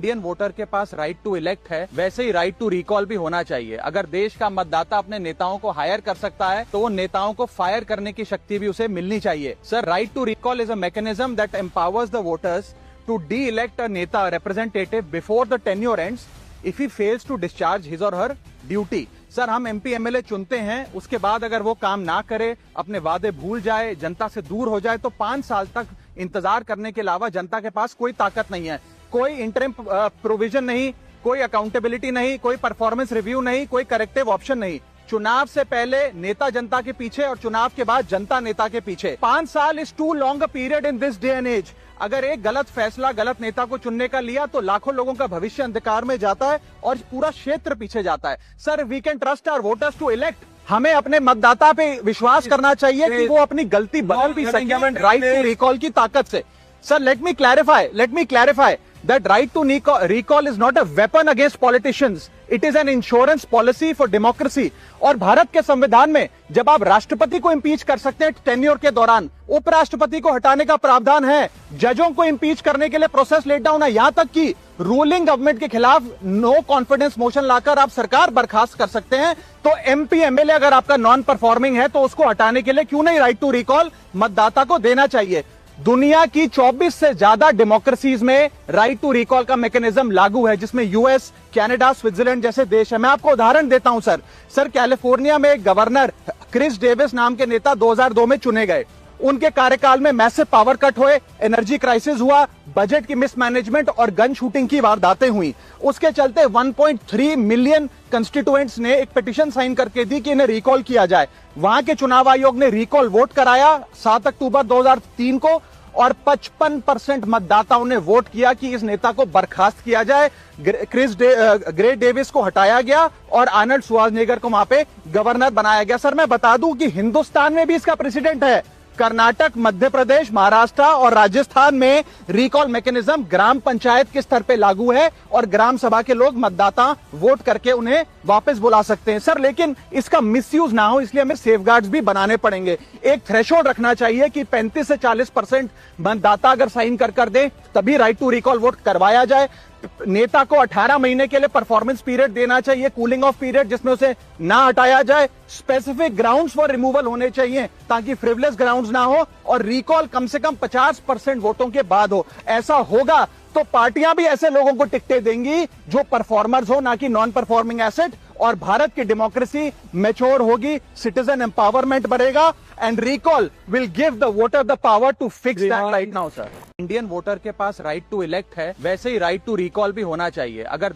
Indian voter के पास right to elect है, वैसे ही राइट टू रिकॉल भी होना चाहिए। अगर देश का मतदाता अपने नेताओं को हायर कर सकता है तो वो नेताओं को फायर करने की शक्ति भी उसे मिलनी चाहिए। Sir, right to recall is a mechanism that empowers the voters to de-elect a neta representative before the tenure ends if he fails to discharge his or her duty। Sir, हम MP MLA चुनते हैं, उसके बाद अगर वो काम ना करे, अपने वादे भूल जाए, जनता से दूर हो जाए, तो 5 साल तक इंतजार करने के अलावा जनता के पास कोई ताकत नहीं है। कोई इंटरिम प्रोविजन नहीं, कोई अकाउंटेबिलिटी नहीं, कोई परफॉर्मेंस रिव्यू नहीं, कोई करेक्टिव ऑप्शन नहीं। चुनाव से पहले नेता जनता के पीछे और चुनाव के बाद जनता नेता के पीछे। 5 साल is too long a period in this day and age. अगर एक गलत फैसला गलत नेता को चुनने का लिया तो लाखों लोगों का भविष्य अंधकार में जाता है और पूरा क्षेत्र पीछे जाता है। Sir, we can trust our voters to elect. हमें अपने मतदाता पे विश्वास करना चाहिए कि वो अपनी गलती बदल भी सके राइट टू रिकॉल की ताकत से। Sir, let me clarify that right to recall is not a weapon against politicians, it is an insurance policy for democracy। और भारत के संविधान में जब आप राष्ट्रपति को इम्पीच कर सकते हैं टेन्योर के दौरान, उपराष्ट्रपति को हटाने का प्रावधान है, जजों को इम्पीच करने के लिए प्रोसेस लेट डाउन है, यहां तक कि रूलिंग गवर्नमेंट के खिलाफ नो कॉन्फिडेंस मोशन लाकर आप सरकार बर्खास्त कर सकते हैं। तो एमपी एमएलए अगर आपका नॉन परफॉर्मिंग है तो उसको हटाने के लिए क्यों नहीं राइट टू रिकॉल मतदाता को देना चाहिए। दुनिया की 24 से ज्यादा डेमोक्रेसीज में राइट टू रिकॉल का मैकेनिज्म लागू है, जिसमें यूएस, कनाडा, स्विट्जरलैंड जैसे देश है। मैं आपको उदाहरण देता हूं सर, कैलिफोर्निया में एक गवर्नर क्रिस डेविस नाम के नेता 2002 में चुने गए। उनके कार्यकाल में मैसिव पावर कट हुए, एनर्जी क्राइसिस हुआ, बजट की मिसमैनेजमेंट और गन शूटिंग की वारदातें हुई। उसके चलते 1.3 मिलियन कंस्टिट्यूएंट्स ने एक पिटीशन साइन करके दी कि इन्हें रिकॉल किया जाए। वहां के चुनाव आयोग ने रिकॉल वोट कराया 7 अक्टूबर 2003 को और 55% मतदाताओं ने वोट किया कि इस नेता को बर्खास्त किया जाए। ग्रे डेविस को हटाया गया और आर्नल्ड श्वार्ज़नेगर को वहां पे गवर्नर बनाया गया। सर, मैं बता दूं कि हिंदुस्तान में भी इसका प्रेसिडेंट है। कर्नाटक, मध्य प्रदेश, महाराष्ट्र और राजस्थान में रिकॉल मैकेनिज्म ग्राम पंचायत के स्तर पे लागू है और ग्राम सभा के लोग मतदाता वोट करके उन्हें वापस बुला सकते हैं। सर, लेकिन इसका मिसयूज ना हो इसलिए हमें सेफगार्ड्स भी बनाने पड़ेंगे। एक थ्रेशोल्ड रखना चाहिए कि 35 से 40% मतदाता अगर साइन कर दे तभी राइट टू रिकॉल वोट करवाया जाए। नेता को 18 महीने के लिए परफॉर्मेंस पीरियड देना चाहिए, कूलिंग ऑफ पीरियड, जिसमें उसे ना हटाया जाए। स्पेसिफिक ग्राउंड्स फॉर रिमूवल होने चाहिए ताकि फ्रिवलेस ग्राउंड्स ना हो और रिकॉल कम से कम 50% वोटों के बाद हो। ऐसा होगा तो पार्टियां भी ऐसे लोगों को टिकटें देंगी जो परफॉर्मर्स हो, ना कि नॉन परफॉर्मिंग एसेट, और भारत की डेमोक्रेसी मैच्योर होगी, सिटीजन एम्पावरमेंट बढ़ेगा and recall will give the voter the power to fix that right now. Sir, Indian voter के पास राइट टू इलेक्ट है, वैसे ही राइट टू रिकॉल भी होना चाहिए। अगर